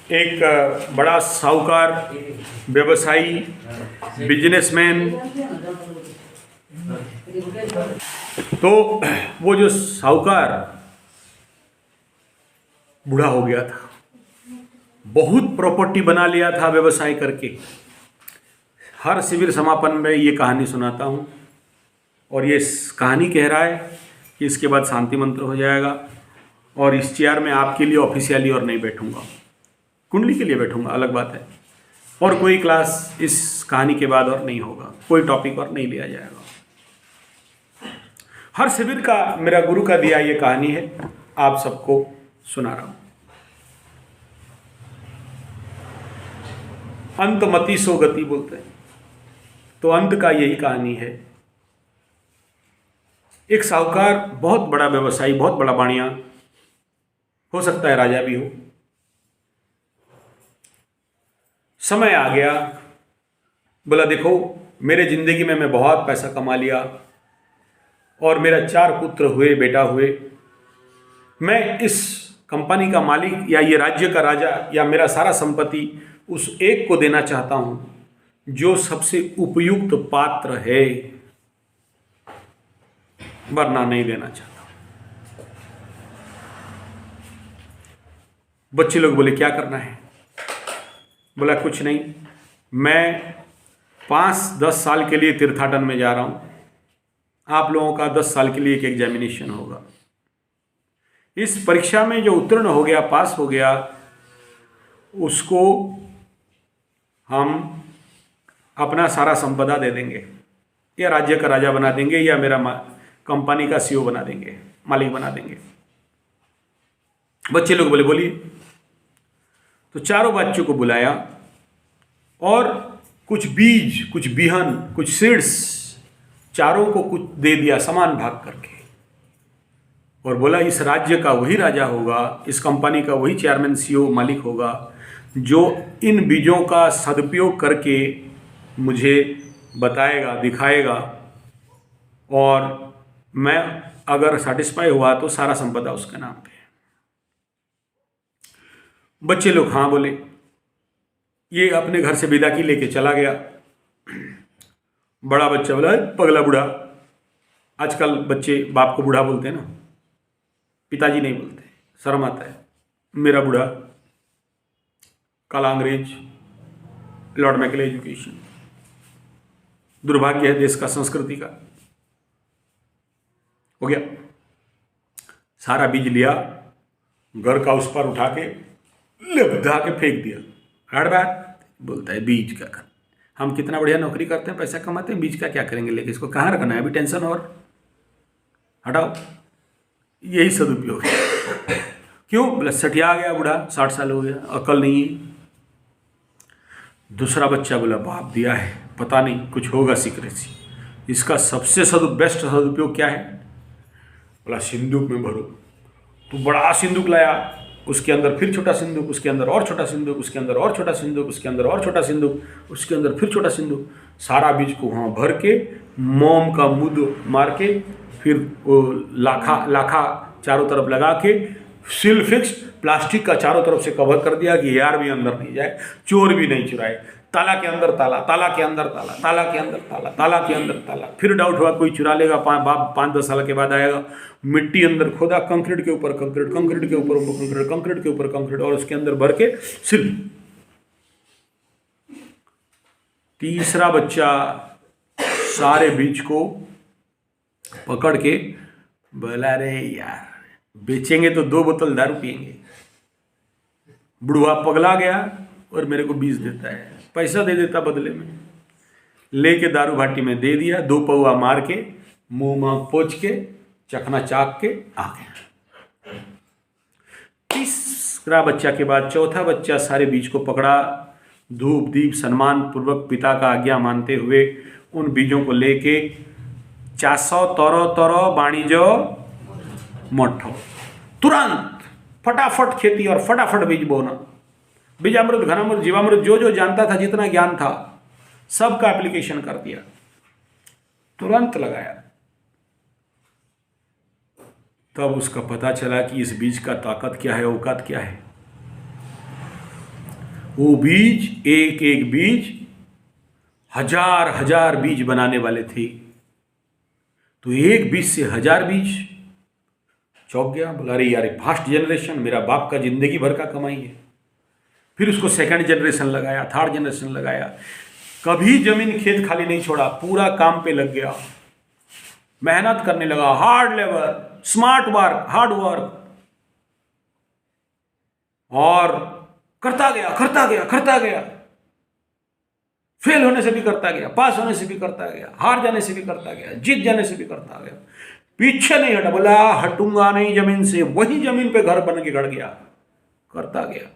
एक बड़ा साहूकार, व्यवसायी, बिजनेसमैन। तो वो जो साहूकार बूढ़ा हो गया था, बहुत प्रॉपर्टी बना लिया था व्यवसाय करके। हर शिविर समापन में ये कहानी सुनाता हूँ, और ये कहानी कह रहा है कि इसके बाद शांति मंत्र हो जाएगा, और इस चेयर में आपके लिए ऑफिशियली और नहीं बैठूंगा, कुंडली के लिए बैठूंगा, अलग बात है। और कोई क्लास इस कहानी के बाद और नहीं होगा, कोई टॉपिक और नहीं लिया जाएगा। हर शिविर का मेरा गुरु का दिया ये कहानी है, आप सबको सुना रहा हूं। अंतमति सो गति बोलते हैं, तो अंत का यही कहानी है। एक साहूकार, बहुत बड़ा व्यवसायी, बहुत बड़ा बाणिया, हो सकता है राजा भी हो। समय आ गया, बोला देखो मेरे जिंदगी में मैं बहुत पैसा कमा लिया और मेरा 4 पुत्र हुए, बेटा हुए। मैं इस कंपनी का मालिक या ये राज्य का राजा या मेरा सारा संपत्ति उस एक को देना चाहता हूं जो सबसे उपयुक्त पात्र है, वरना नहीं देना चाहता। बच्चे लोग बोले क्या करना है? बोला कुछ नहीं, मैं 5-10 साल के लिए तीर्थाटन में जा रहा हूं। आप लोगों का 10 साल के लिए एक एग्जामिनेशन होगा। इस परीक्षा में जो उत्तीर्ण हो गया, पास हो गया, उसको हम अपना सारा संपदा दे देंगे, या राज्य का राजा बना देंगे, या मेरा कंपनी का सीईओ बना देंगे, मालिक बना देंगे। बच्चे लोग बोले बोलिए। तो चारों बच्चों को बुलाया और कुछ बीज, कुछ बिहन, कुछ सीड्स, चारों को कुछ दे दिया समान भाग करके, और बोला इस राज्य का वही राजा होगा, इस कंपनी का वही चेयरमैन, सीईओ, मालिक होगा जो इन बीजों का सदुपयोग करके मुझे बताएगा, दिखाएगा, और मैं अगर सेटिस्फाई हुआ तो सारा संपदा उसके नाम पे। बच्चे लोग हाँ बोले। ये अपने घर से विदा की लेके चला गया। बड़ा बच्चा बोला पगला बूढ़ा। आजकल बच्चे बाप को बूढ़ा बोलते हैं ना, पिताजी नहीं बोलते, शर्म आता है। मेरा बूढ़ा, काला अंग्रेज, लॉर्ड मैकले एजुकेशन। दुर्भाग्य है देश का, संस्कृति का। हो गया, सारा बीज लिया, घर का उस पर उठा के लबधा के फेंक दिया। हर बात बोलता है बीज का, हम कितना बढ़िया नौकरी करते हैं, पैसा कमाते हैं, बीज का क्या करेंगे, लेकिन इसको कहाँ रखना है, अभी टेंशन और हटाओ। यही सदुपयोग है। क्यों? बोला सठिया गया बूढ़ा, 60 साल हो गया, अकल नहीं है। दूसरा बच्चा बोला बाप दिया है, पता नहीं कुछ होगा सीक्रेसी, इसका सबसे बेस्ट सदुपयोग क्या है? बोला सिंदूक में भरो। तो बड़ा सिंदूक लाया, उसके अंदर फिर छोटा सिंदूक, उसके अंदर और छोटा सिंदूक, उसके अंदर और छोटा सिंदूक, उसके अंदर और छोटा सिंदूक, उसके अंदर फिर छोटा सिंदूक। सारा बीज को वहाँ भर के मोम का मुद मार के, फिर वो लाखा चारों तरफ लगा के, सील फिक्स प्लास्टिक का चारों तरफ से कवर कर दिया कि यार भी अंदर नहीं जाए, चोर भी नहीं चुराए। ताला के अंदर ताला, ताला के अंदर ताला, ताला के अंदर ताला, ताला के अंदर ताला। फिर डाउट हुआ कोई चुरा लेगा, 5-10 साल के बाद आएगा। मिट्टी अंदर खोदा, कंक्रीट के ऊपर कंक्रीट, कंक्रीट के ऊपर कंक्रीट, कंक्रीट के ऊपर कंक्रीट, और उसके अंदर भर के सिल। तीसरा बच्चा सारे बीज को पकड़ के बोला रे यार बेचेंगे तो 2 बोतल दारू पिएंगे। बुढ़वा पगला गया और मेरे को बीज देता है, पैसा दे देता बदले में। लेके दारू भाटी में दे दिया, 2 पौआ मार के, मुंह मांग पोंछ के, चखना चाक के आ गया। तीसरा बच्चा के बाद चौथा बच्चा सारे बीज को पकड़ा, धूप दीप सम्मान पूर्वक पिता का आज्ञा मानते हुए उन बीजों को लेके चाष तरो वाणिज्य मठ, तुरंत फटाफट खेती और फटाफट बीज बोना। बीजामृत, घनामृत, जीवामृत, जो जो जानता था, जितना ज्ञान था, सबका एप्लीकेशन कर दिया, तुरंत लगाया। तब उसका पता चला कि इस बीज का ताकत क्या है, औकात क्या है। वो बीज, एक एक बीज हजार हजार बीज बनाने वाले थे। तो एक बीज से हजार बीज। चौंक गया, बोला अरे यार फास्ट जनरेशन, मेरा बाप का जिंदगी भर का कमाई है। फिर उसको सेकंड जनरेशन लगाया, थर्ड जनरेशन लगाया, कभी जमीन खेत खाली नहीं छोड़ा, पूरा काम पे लग गया, मेहनत करने लगा, hard labour, smart work, hard work, और करता गया करता गया करता गया, फेल होने से भी करता गया, पास होने से भी करता गया, हार जाने से भी करता गया, जीत जाने से भी करता गया, पीछे नहीं हटा, बोला हटूंगा नहीं जमीन से। वही जमीन पे घर बन के गड़ गया, करता गया।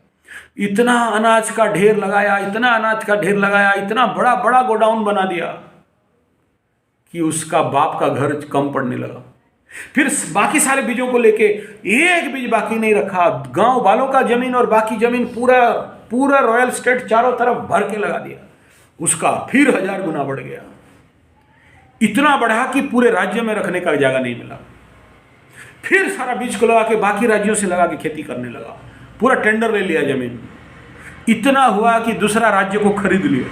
इतना अनाज का ढेर लगाया, इतना अनाज का ढेर लगाया, इतना बड़ा बड़ा गोडाउन बना दिया कि उसका बाप का घर कम पड़ने लगा। फिर बाकी सारे बीजों को लेके एक बीज बाकी नहीं रखा, गांव वालों का जमीन और बाकी जमीन पूरा पूरा रॉयल स्टेट चारों तरफ भर के लगा दिया। उसका फिर 1000 गुना बढ़ गया, इतना बढ़ा कि पूरे राज्य में रखने का जगह नहीं मिला। फिर सारा बीज को लगा के बाकी राज्यों से लगा के खेती करने लगा, पूरा टेंडर ले लिया जमीन। इतना हुआ कि दूसरा राज्य को खरीद लिया,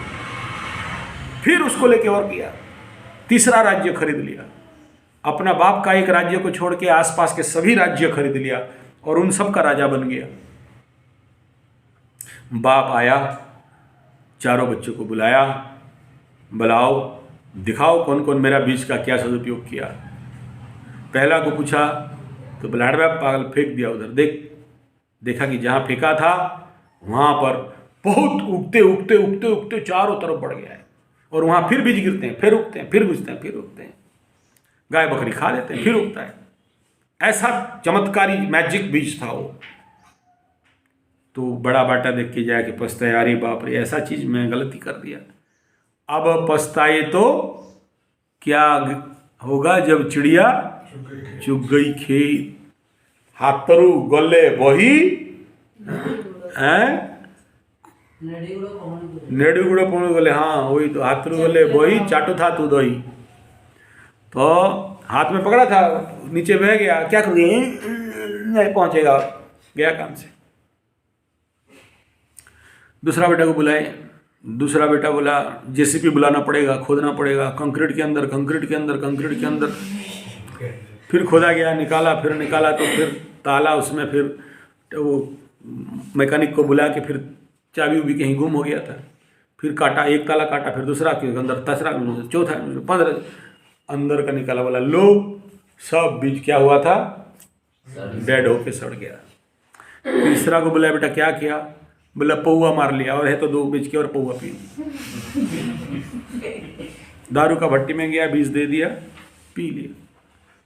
फिर उसको लेके और किया, तीसरा राज्य खरीद लिया, अपना बाप का एक राज्य को छोड़ के आसपास के सभी राज्य खरीद लिया और उन सब का राजा बन गया। बाप आया, चारों बच्चों को बुलाया, बुलाओ दिखाओ कौन कौन मेरा बीज का क्या सदुपयोग किया। पहला को पूछा तो बुलाड़ बाप पागल, फेंक दिया उधर। देखा कि जहां फेंका था वहां पर बहुत उगते उगते उगते उगते चारों तरफ बढ़ गया है, और वहां फिर बीज गिरते हैं, फिर उगते हैं, फिर बुझते हैं, फिर उगते हैं, गाय बकरी खा लेते हैं, फिर उगता है। ऐसा चमत्कारी मैजिक बीज था वो। तो बड़ा बेटा देख के जाके पछताया, अरे बाप रे ऐसा चीज मैं गलती कर दिया। अब पछताए तो क्या होगा जब चिड़िया चुग गई खेत, हाथरू गले बही नेड़ुगुड़ पौड़ गले, हाँ वही तो, हाथरू गले बही चाटू था तू दही। तो हाथ में पकड़ा था, नीचे बह गया, क्या कर दिए, नहीं पहुंचेगा, गया काम से। दूसरा बेटा को बुलाए, दूसरा बेटा बोला जेसीबी बुलाना पड़ेगा, खोदना पड़ेगा, कंक्रीट के अंदर कंक्रीट के अंदर कंक्रीट के अंदर। फिर खोदा गया, निकाला, फिर निकाला तो फिर ताला उसमें, फिर वो मैकेनिक को बुला के फिर चाबी उबी कहीं गुम हो गया था। फिर काटा, एक ताला काटा, फिर दूसरा के अंदर, तीसरा, चौथा, 15 अंदर का निकाला, बोला लो सब बीज क्या हुआ था, डेड होके सड़ गया। तीसरा को बोला बेटा क्या किया, बोला पौआ मार लिया, और है तो 2 बीज के और पौआ पी। दारू का भट्टी में गया, बीज दे दिया, पी लिया।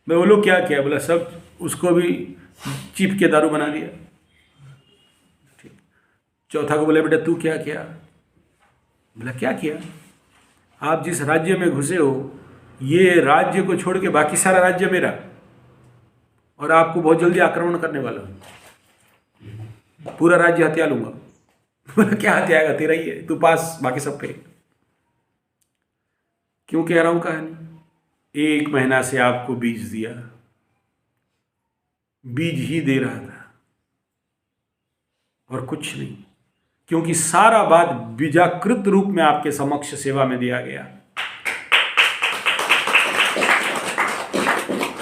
मैं बोलो क्या किया, बोला सब उसको भी चिप के दारू बना दिया। ठीक। चौथा को बोला बेटा तू क्या किया, बोला क्या किया, आप जिस राज्य में घुसे हो ये राज्य को छोड़ के बाकी सारा राज्य मेरा, और आपको बहुत जल्दी आक्रमण करने वाला हूं, पूरा राज्य हत्या लूंगा। बोला क्या हत्याएगा, तेरा ही है, तू पास बाकी सब पे। क्यों कह रहा हूं कहानी, 1 महीना से आपको बीज दिया, बीज ही दे रहा था और कुछ नहीं, क्योंकि सारा बात बीजाकृत रूप में आपके समक्ष सेवा में दिया गया।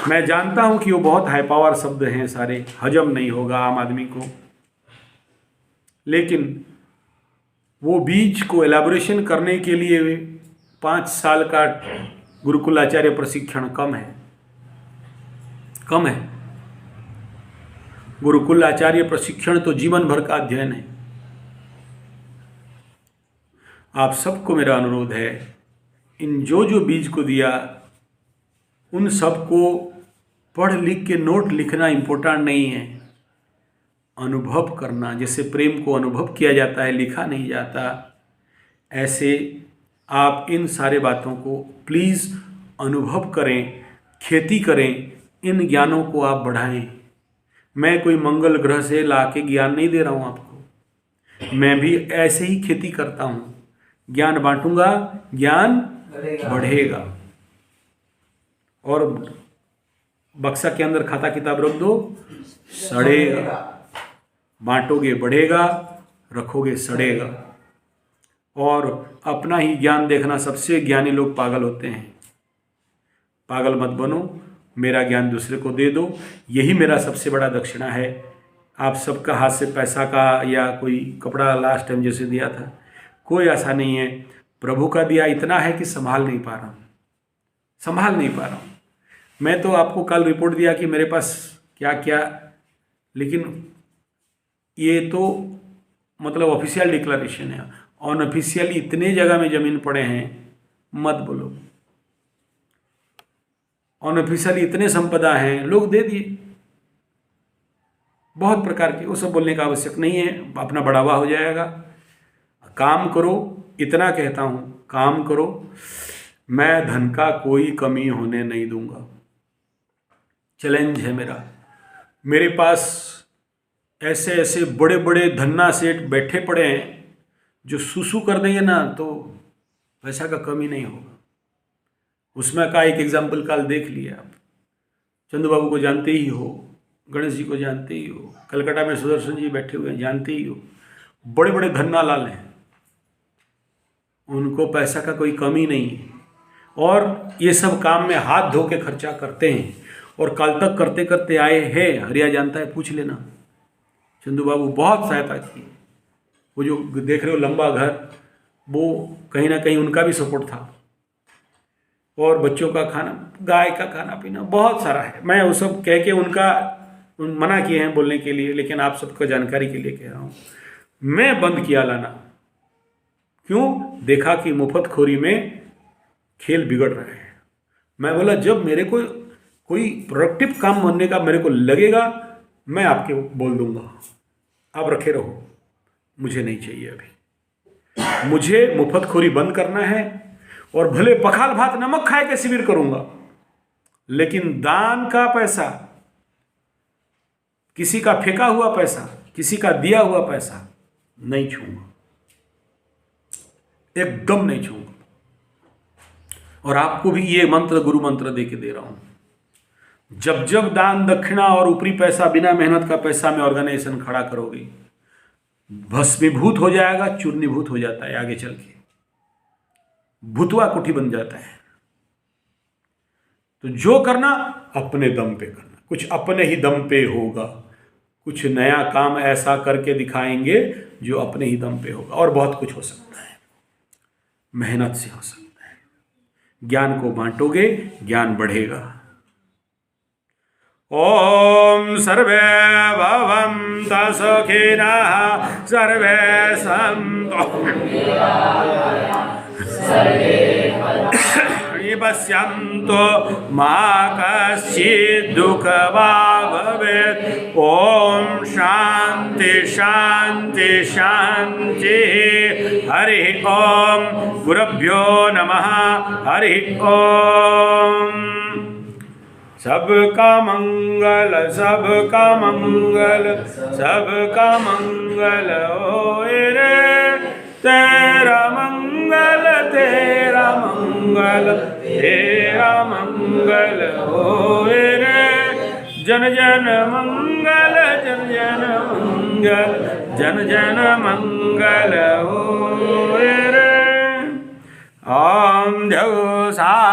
मैं जानता हूं कि वो बहुत हाई पावर शब्द हैं, सारे हजम नहीं होगा आम आदमी को, लेकिन वो बीज को एलाबोरेशन करने के लिए 5 साल का गुरुकुल आचार्य प्रशिक्षण कम है, कम है। गुरुकुल आचार्य प्रशिक्षण तो जीवन भर का अध्ययन है। आप सबको मेरा अनुरोध है, इन जो बीज को दिया उन सबको पढ़ लिख के नोट लिखना इम्पोर्टेंट नहीं है, अनुभव करना। जैसे प्रेम को अनुभव किया जाता है, लिखा नहीं जाता, ऐसे आप इन सारे बातों को प्लीज़ अनुभव करें, खेती करें, इन ज्ञानों को आप बढ़ाएं। मैं कोई मंगल ग्रह से लाके ज्ञान नहीं दे रहा हूँ आपको, मैं भी ऐसे ही खेती करता हूँ। ज्ञान बांटूंगा, ज्ञान बढ़ेगा। और बक्सा के अंदर खाता किताब रख दो, सड़ेगा। बांटोगे बढ़ेगा, रखोगे सड़ेगा। और अपना ही ज्ञान देखना, सबसे ज्ञानी लोग पागल होते हैं। पागल मत बनो, मेरा ज्ञान दूसरे को दे दो, यही मेरा सबसे बड़ा दक्षिणा है। आप सबका हाथ से पैसा का या कोई कपड़ा लास्ट टाइम जैसे दिया था, कोई आशा नहीं है। प्रभु का दिया इतना है कि संभाल नहीं पा रहा हूँ। मैं तो आपको कल रिपोर्ट दिया कि मेरे पास क्या क्या, लेकिन ये तो मतलब ऑफिशियल डिक्लेरेशन है। अनऑफिशियल इतने जगह में ज़मीन पड़े हैं, मत बोलो। अनऑफिशियल इतने संपदा हैं, लोग दे दिए बहुत प्रकार के। वो सब बोलने का आवश्यक नहीं है, अपना बढ़ावा हो जाएगा। काम करो, इतना कहता हूँ, काम करो। मैं धन का कोई कमी होने नहीं दूंगा। चैलेंज है मेरा। मेरे पास ऐसे ऐसे बड़े बड़े धन्ना सेठ बैठे पड़े हैं जो सुसु कर देंगे ना तो पैसा का कमी नहीं होगा। उसमें का एक एग्जाम्पल कल देख लिया आप। चंदू बाबू को जानते ही हो, गणेश जी को जानते ही हो, कलकत्ता में सुदर्शन जी बैठे हुए हैं, जानते ही हो। बड़े बड़े धन्ना लाल हैं, उनको पैसा का कोई कमी नहीं है। और ये सब काम में हाथ धो के खर्चा करते हैं और कल तक करते करते आए हैं। हरिया जानता है, पूछ लेना। चंदू बाबू बहुत सहायता की। वो जो देख रहे हो लंबा घर, वो कहीं ना कहीं उनका भी सपोर्ट था। और बच्चों का खाना, गाय का खाना पीना, बहुत सारा है। मैं वो सब कह के उनका मना किए हैं बोलने के लिए, लेकिन आप सबको जानकारी के लिए कह रहा हूँ। मैं बंद किया लाना। क्यों? देखा कि मुफ्तखोरी में खेल बिगड़ रहे हैं। मैं बोला जब मेरे को कोई प्रोडक्टिव काम बनने का मेरे को लगेगा, मैं आपके बोल दूंगा, आप रखे रहो, मुझे नहीं चाहिए अभी। मुझे मुफ्तखोरी बंद करना है और भले पखाल भात नमक खाए के शिविर करूंगा, लेकिन दान का पैसा, किसी का फेंका हुआ पैसा, किसी का दिया हुआ पैसा नहीं छूंगा, एकदम नहीं छूंगा। और आपको भी ये मंत्र, गुरु मंत्र दे के दे रहा हूं। जब जब दान दक्षिणा और ऊपरी पैसा, बिना मेहनत का पैसा में ऑर्गेनाइजेशन खड़ा करोगे, भस्मीभूत हो जाएगा, चूर्णीभूत हो जाता है, आगे चल के भूतवा कुठी बन जाता है। तो जो करना अपने दम पे करना, कुछ अपने ही दम पे होगा। कुछ नया काम ऐसा करके दिखाएंगे जो अपने ही दम पे होगा। और बहुत कुछ हो सकता है, मेहनत से हो सकता है। ज्ञान को बांटोगे, ज्ञान बढ़ेगा। ओम सर्वे भवन्तु सुखिनः, सर्वे सन्तु पश्यन्तु मा कश्चित् दुःखभाग् भवेत्। ओम शांति शांति शांति। हरि ओम। गुरुभ्यो नमः। हरि ओम। सबका मंगल, सबका मंगल, सबका मंगल होए रे। तेरा मंगल, तेरा मंगल, तेरा मंगल होए रे। जन जन मंगल, जन जन मंगल, जन जन मंगल होए रे। ओम जय सा